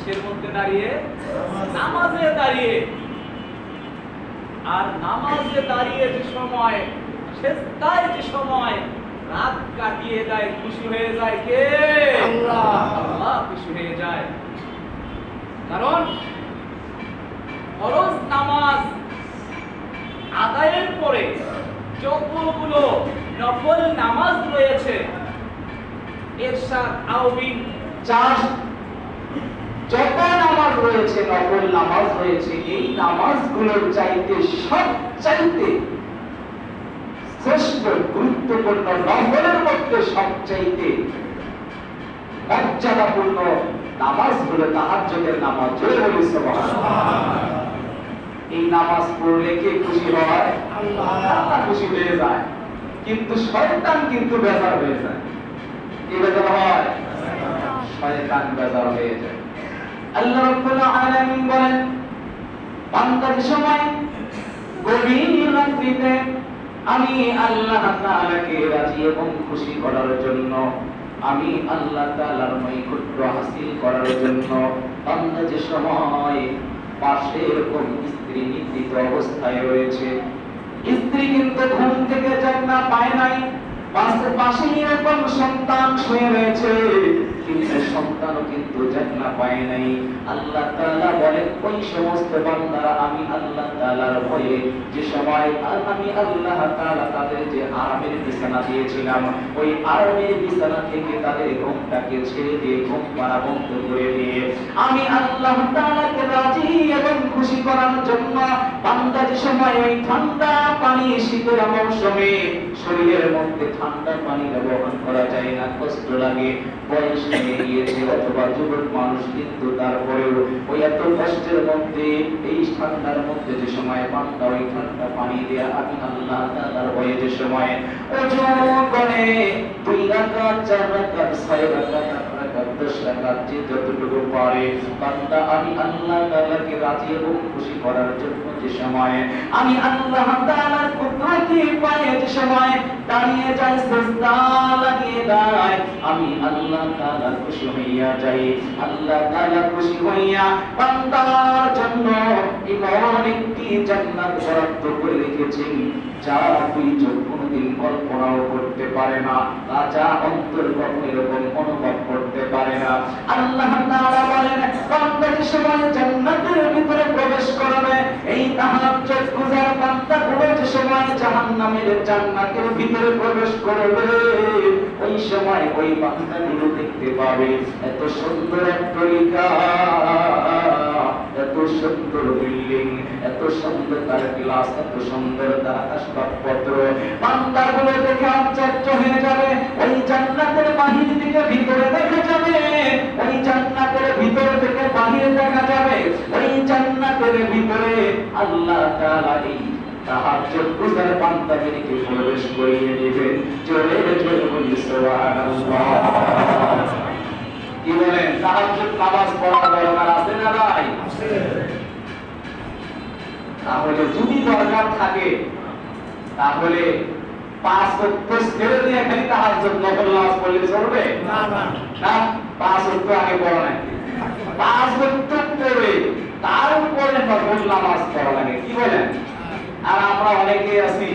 কিসের মধ্যে দাঁড়িয়ে? নামাজে দাঁড়িয়ে। আর নামাজে দাঁড়িয়ে যে সময়, সেজদায় যে সময় রাত কাটিয়ে দেয়, খুশি হয়ে যায় কে? আল্লাহ। আল্লাহ খুশি হয়ে যায়। কারণ ফরজ নামাজ আদায়ের পরে যতগুলো নফল নামাজ রয়েছে, ইরশাদ আউবিন যত নামাজ রয়েছে, নফল নামাজ রয়েছে, এই নামাজগুলোর চাইতে সবচাইতে শ্রেষ্ঠ গুরুত্বপূর্ণ নফলের মধ্যে সবচাইতে মর্যাদাপূর্ণ নামাজ হলো তাহাজ্জুদের নামাজ। জোরে বলি সুবহানাল্লাহ। এই নামাজ পড়লে কে খুশি হয়? আল্লাহ খুশি হয়ে যায়। কিন্তু শয়তান কিন্তু বেজার হয়ে যায়। কি বেজার হয়? শয়তান বেজার হয়ে যায়। আল্লাহ রাব্বুল আলামিন বলেন, বান্দার সময় গভীর রাত্রিতে আমি আল্লাহ তাআলাকে রাজি এবং খুশি করার জন্য, আমি আল্লাহ তাআলার নৈকট্য হাসিল করার জন্য বান্দা যে সময় পাশে এরকম স্ত্রী নিদ্রিত অবস্থায় রয়েছে, স্ত্রী কিন্তু ঘুম থেকে জাগনা পায় নাই, পাশে এরকম সন্তান শুয়ে রয়েছে, কিন্তু সন্তানও কিন্তু জাগনা পায় নাই। আল্লাহ তাআলা বলেন, ওই সমস্ত বান্দারা আমি আল্লাহ তাআলার ভয়ে যে সময় আমি আল্লাহ তাআলা তাদের যে আরামের বিছানা দিয়েছিলাম, ওই আরামের বিছানা থেকে তাদের ঘুমটাকে ছেড়ে দিয়ে ঘুম পাড়া বন্ধ করে দিয়ে আমি আল্লাহ তাআলাকে রাজি এবং খুশি করার জন্য বান্দা যে সময় ওই ঠান্ডা পানি, শীতের মৌসুমে শরীরের মধ্যে ঠান্ডা পানি ব্যবহার করা যায় না, কষ্ট লাগে, বয়স হয়ে গিয়েছে অথবা যুবক মানুষ, কিন্তু তারপরেও ওই এত কষ্টের মধ্যে এই ঠান্ডার মধ্যে যে সময় বান্দা ওই ঠান্ডা পানি দেয়া আমি আল্লাহ তাআলার ভয়ে যে সময় ওযু করে 2 রাকাত 4 রাকাত 6 রাকাত 8 রাকাত 10 রাকাত যে যতটুকু পারে বান্দা আমি আল্লাহ তাআলাকে রাজি এবং খুশি করার জন্য যে সময় আমি আল্লাহ তাআলার কুদরতি পায়ে যে সময় দাঁড়িয়ে যায়, সিজদা লাগিয়ে দেয়, আমি আল্লাহ তাআলা খুশি হইয়া যাই। আল্লাহ তাআলা খুশি হইয়া বান্দার জন্য এমন একটি জান্নাত বরাদ্দ করে রেখেছেন যা তুই কোনদিন কল্পনাও করতে পারে না, তা যা অন্তর কখনো এরকম অনুভব করতে পারে না। আল্লাহ তাআলা বলেন, বান্দা যে সময় জান্নাতের ভিতরে প্রবেশ করবে, এই তাহাজ্জুদ গুজার বান্দাগুলো যে সময় জাহান্নামের জান্নাতের ভিতরে প্রবেশ করবে, ওই সময় ওই বান্দাগুলো দেখতে পাবে এত সুন্দর একটা তরিকা, এত সুন্দর বিল্ডিং, এত সুন্দর তার ক্লাস, এত সুন্দর তার আসবাবপত্র, বান্দাগুলো দেখে আশ্চর্য হয়ে যাবে। ওই জান্নাতের বাহির থেকে ভিতরে দেখা যাবে, ওই জান্নাতের ভিতর থেকে বাহিরে দেখা যাবে, ওই জান্নাতের ভিতরে আল্লাহ তাআলা এই তাহাজ্জুদ গুজার বান্দাদেরকে প্রবেশ করিয়ে দিবেন। জোরে জোরে বলি সুবহানাল্লাহ। কি বলেন? তাহাজ্জুদ নামাজ পড়া দরকার আছে না ভাই? আছে। তাহলে যদি দরকার থাকে তাহলে 5 ওয়াক্ত ছেড়ে দিয়ে খালি তাহাজ্জুদ নফল নামাজ পড়লে চলবে না? না, 5 ওয়াক্ত আগে পড়া নাই, 5 ওয়াক্ত পড়ে তার উপরে নফল নামাজ পড়া লাগে। কি বলেন? আর আমরা অনেকে আছি